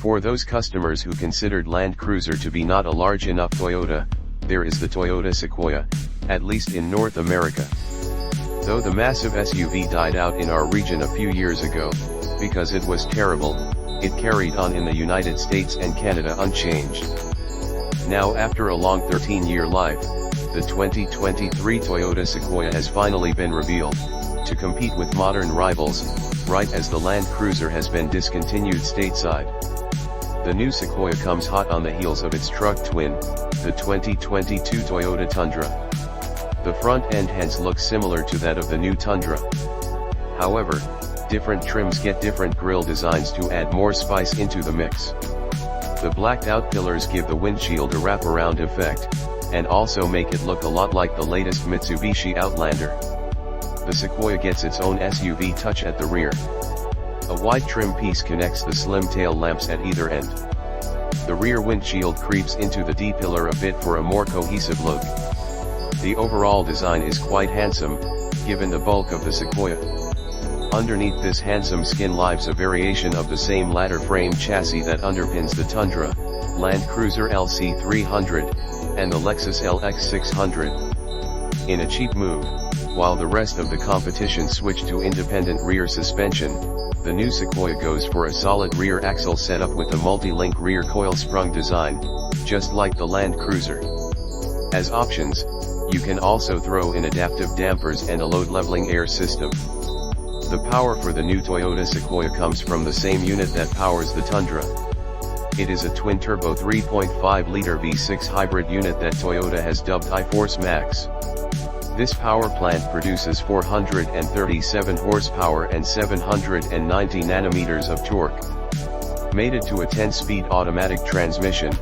For those customers who considered Land Cruiser to be not a large enough Toyota, there is the Toyota Sequoia, at least in North America. Though the massive SUV died out in our region a few years ago, because it was terrible, it carried on in the United States and Canada unchanged. Now after a long 13-year life, the 2023 Toyota Sequoia has finally been revealed, to compete with modern rivals, right as the Land Cruiser has been discontinued stateside. The new Sequoia comes hot on the heels of its truck twin, the 2022 Toyota Tundra. The front end heads look similar to that of the new Tundra. However, different trims get different grille designs to add more spice into the mix. The blacked out pillars give the windshield a wraparound effect, and also make it look a lot like the latest Mitsubishi Outlander. The Sequoia gets its own SUV touch at the rear. A wide trim piece connects the slim tail lamps at either end. The rear windshield creeps into the D-pillar a bit for a more cohesive look. The overall design is quite handsome, given the bulk of the Sequoia. Underneath this handsome skin lies a variation of the same ladder frame chassis that underpins the Tundra, Land Cruiser LC300, and the Lexus LX600. In a cheap move, while the rest of the competition switched to independent rear suspension, the new Sequoia goes for a solid rear axle setup with a multi-link rear coil-sprung design, just like the Land Cruiser. As options, you can also throw in adaptive dampers and a load-leveling air system. The power for the new Toyota Sequoia comes from the same unit that powers the Tundra. It is a twin-turbo 3.5-liter V6 hybrid unit that Toyota has dubbed iForce Max. This power plant produces 437 horsepower and 790 nanometers of torque. Mated to a 10-speed automatic transmission,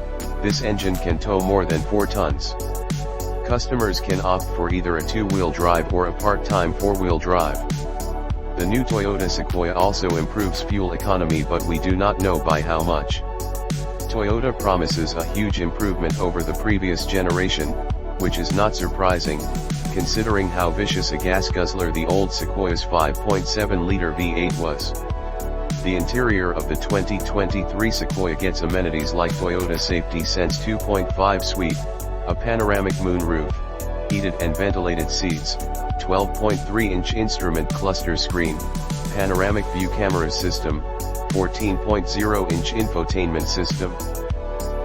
this engine can tow more than 4 tons. Customers can opt for either a 2-wheel drive or a part-time 4-wheel drive. The new Toyota Sequoia also improves fuel economy, but we do not know by how much. Toyota promises a huge improvement over the previous generation, which is not surprising, considering how vicious a gas guzzler the old Sequoia's 5.7-liter V8 was. The interior of the 2023 Sequoia gets amenities like Toyota Safety Sense 2.5 suite, a panoramic moonroof, heated and ventilated seats, 12.3-inch instrument cluster screen, panoramic view camera system, 14.0-inch infotainment system.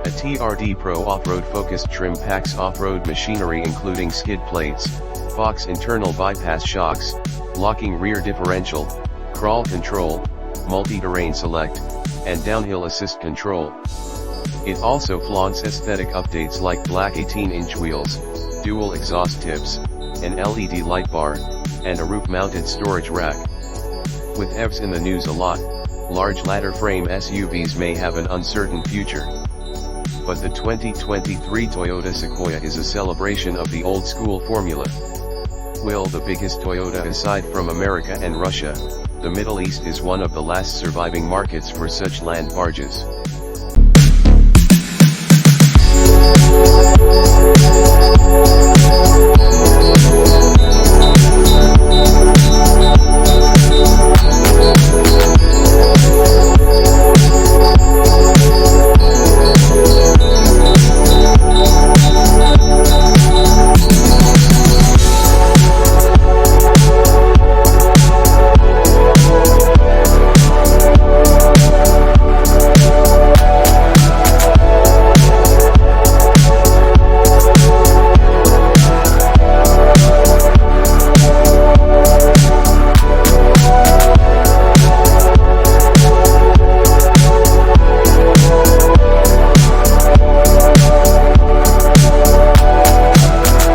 A TRD Pro off-road focused trim packs off-road machinery including skid plates, Fox internal bypass shocks, locking rear differential, crawl control, multi-terrain select, and downhill assist control. It also flaunts aesthetic updates like black 18-inch wheels, dual exhaust tips, an LED light bar, and a roof-mounted storage rack. With EVs in the news a lot, large ladder frame SUVs may have an uncertain future. But the 2023 Toyota Sequoia is a celebration of the old-school formula. Will the biggest Toyota aside from America and Russia, the Middle East is one of the last surviving markets for such land barges.